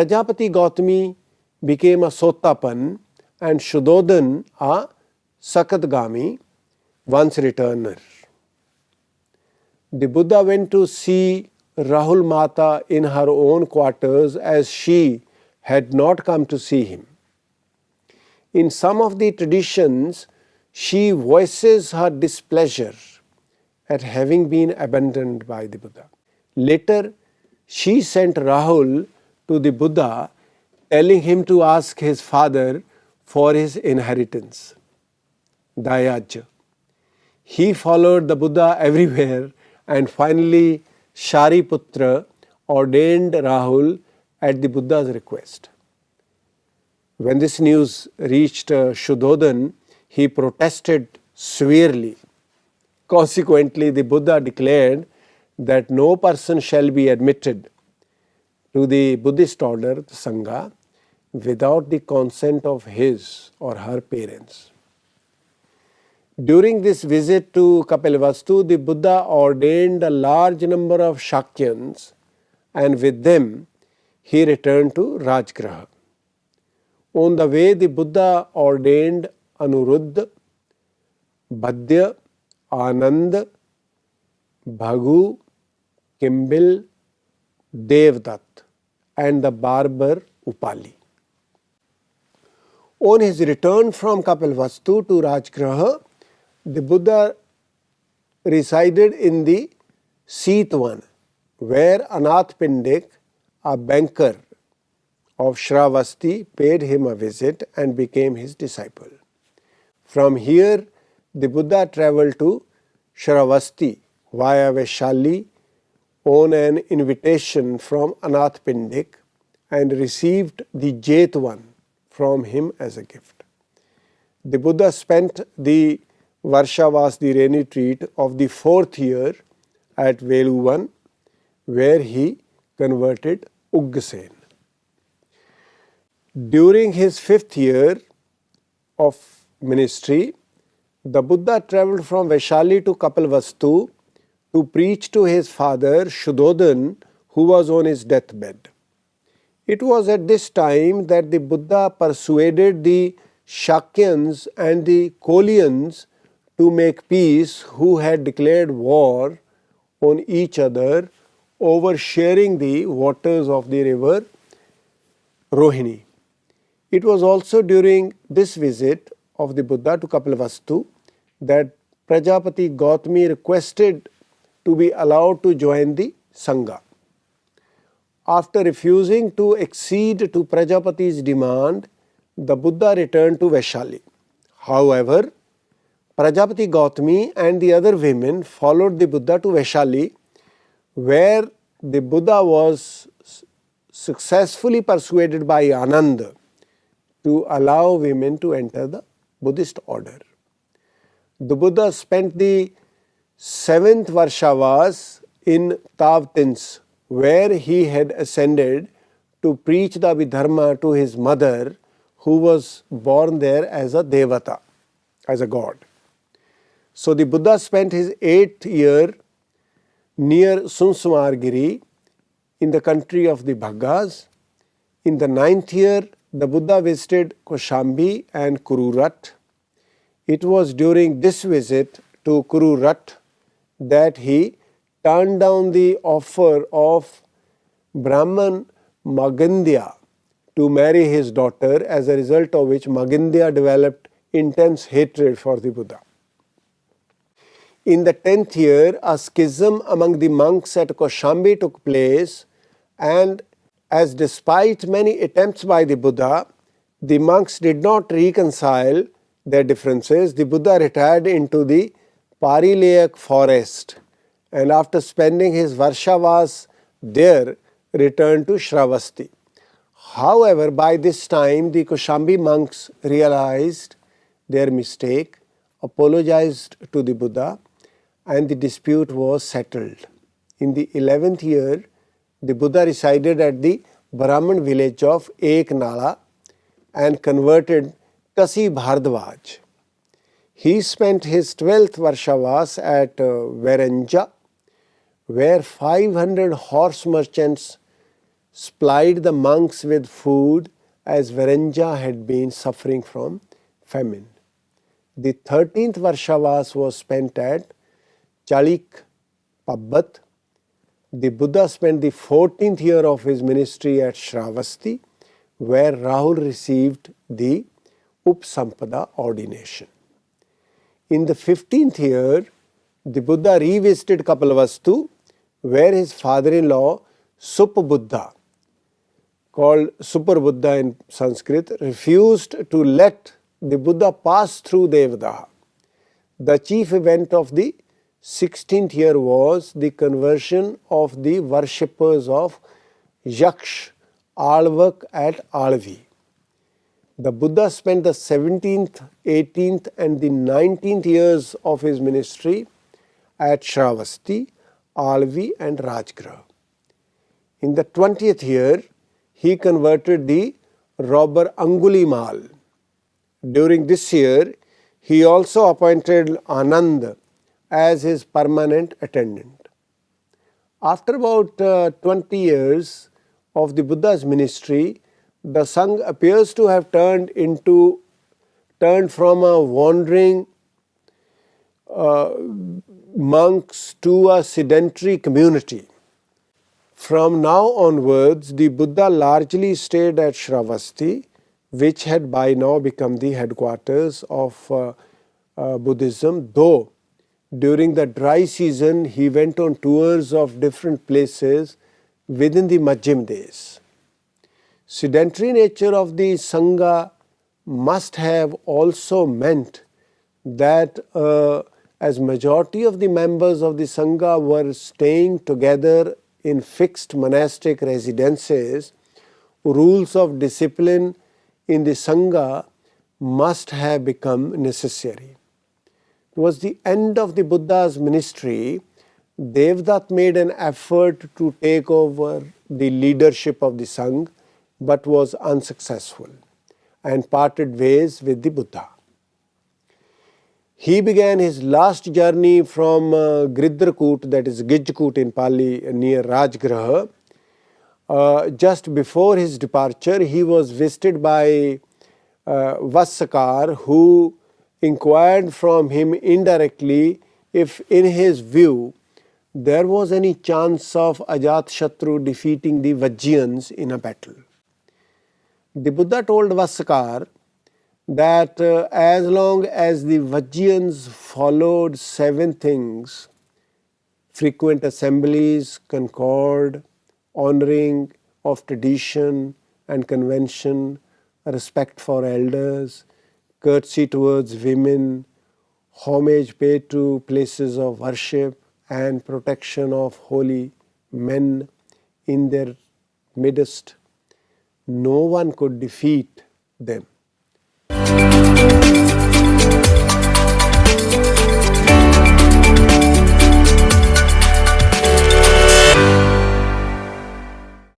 Prajapati Gautami became a Sotapan and Shuddhodhan a Sakadgami, once returner. The Buddha went to see Rahul Mata in her own quarters as she had not come to see him. In some of the traditions, she voices her displeasure at having been abandoned by the Buddha. Later, she sent Rahul to the Buddha, telling him to ask his father for his inheritance, Dayaja. He followed the Buddha everywhere, and finally Shariputra ordained Rahul at the Buddha's request. When this news reached Shuddhodhan, he protested severely. Consequently, the Buddha declared that no person shall be admitted to the Buddhist order, the Sangha, without the consent of his or her parents. During this visit to Kapilavastu, the Buddha ordained a large number of Shākyans, and with them he returned to Rajgraha. On the way, the Buddha ordained Anuruddha, Bhadya, Anand, Bhagu, Kimbil, Devdutt, and the barber Upali. On his return from Kapilavastu to Rajgraha, the Buddha resided in the Sitwan, where Anath Pindik, a banker of Shravasti, paid him a visit and became his disciple. From here, the Buddha travelled to Shravasti via Vaishali on an invitation from Anath Pindik and received the Jetwan from him as a gift. The Buddha spent the Varshavas, the rainy retreat of the 4th year at Veluvan, where he converted Uggasen. During his 5th year of ministry, the Buddha travelled from Vaishali to Kapilavastu to preach to his father Shuddhodhan, who was on his deathbed. It was at this time that the Buddha persuaded the Shākyans and the Kolyans to make peace, who had declared war on each other over sharing the waters of the river Rohini. It was also during this visit of the Buddha to Kapilavastu that Prajapati Gautami requested to be allowed to join the Sangha. After refusing to accede to Prajapati's demand, the Buddha returned to Vaishali. However, Prajapati Gautami and the other women followed the Buddha to Vaishali, where the Buddha was successfully persuaded by Ananda to allow women to enter the Buddhist order. The Buddha spent the 7th Varshavas in Tavtins, where he had ascended to preach the Abhidharma to his mother, who was born there as a Devata, as a god. So the Buddha spent his 8th year near Sunsumargiri in the country of the Bhaggas. In the 9th year, the Buddha visited Kaushambi and Kururat. It was during this visit to Kururat that he turned down the offer of Brahman Magandhya to marry his daughter, as a result of which Magandhya developed intense hatred for the Buddha. In the 10th year, a schism among the monks at Kaushambi took place, and as despite many attempts by the Buddha, the monks did not reconcile their differences, the Buddha retired into the Parilaic forest, and after spending his Varshavas there, returned to Shravasti. However, by this time the Kaushambi monks realized their mistake, apologized to the Buddha, and the dispute was settled. In the 11th year, the Buddha resided at the Brahmin village of Eknala and converted Kasi Bhardwaj. He spent his 12th Varshavas at Varanja, where 500 horse merchants supplied the monks with food as Varenja had been suffering from famine. The 13th Varshavas was spent at Chalik Pabbat. The Buddha spent the 14th year of his ministry at Shravasti, where Rahul received the Upsampada ordination. In the 15th year, the Buddha revisited Kapilavastu, where his father-in-law Supabuddha, called Super Buddha in Sanskrit, refused to let the Buddha pass through Devadaha. The chief event of the 16th year was the conversion of the worshippers of Yaksh Alvak at Alvi. The Buddha spent the 17th, 18th and the 19th years of his ministry at Shravasti, Alvi and Rajgraha. In the 20th year, he converted the robber Angulimal. During this year, he also appointed Anand as his permanent attendant. After about 20 years of the Buddha's ministry, the Sangha appears to have turned from a wandering monks to a sedentary community. From now onwards, the Buddha largely stayed at Shravasti, which had by now become the headquarters of Buddhism, though during the dry season he went on tours of different places within the Majjhim days. Sedentary nature of the Sangha must have also meant that as majority of the members of the Sangha were staying together in fixed monastic residences, rules of discipline in the Sangha must have become necessary. Towards the end of the Buddha's ministry, Devdutt made an effort to take over the leadership of the Sangha, but was unsuccessful and parted ways with the Buddha. He began his last journey from Gridrakut, that is Gijkut in Pali, near Rajgraha. Just before his departure, he was visited by Vassakar, who inquired from him indirectly if in his view there was any chance of Ajatashatru defeating the Vajjayans in a battle. The Buddha told Vassakar that as long as the Vajjayans followed 7 things, frequent assemblies, concord, honoring of tradition and convention, respect for elders, courtesy towards women, homage paid to places of worship, and protection of holy men in their midst, no one could defeat them.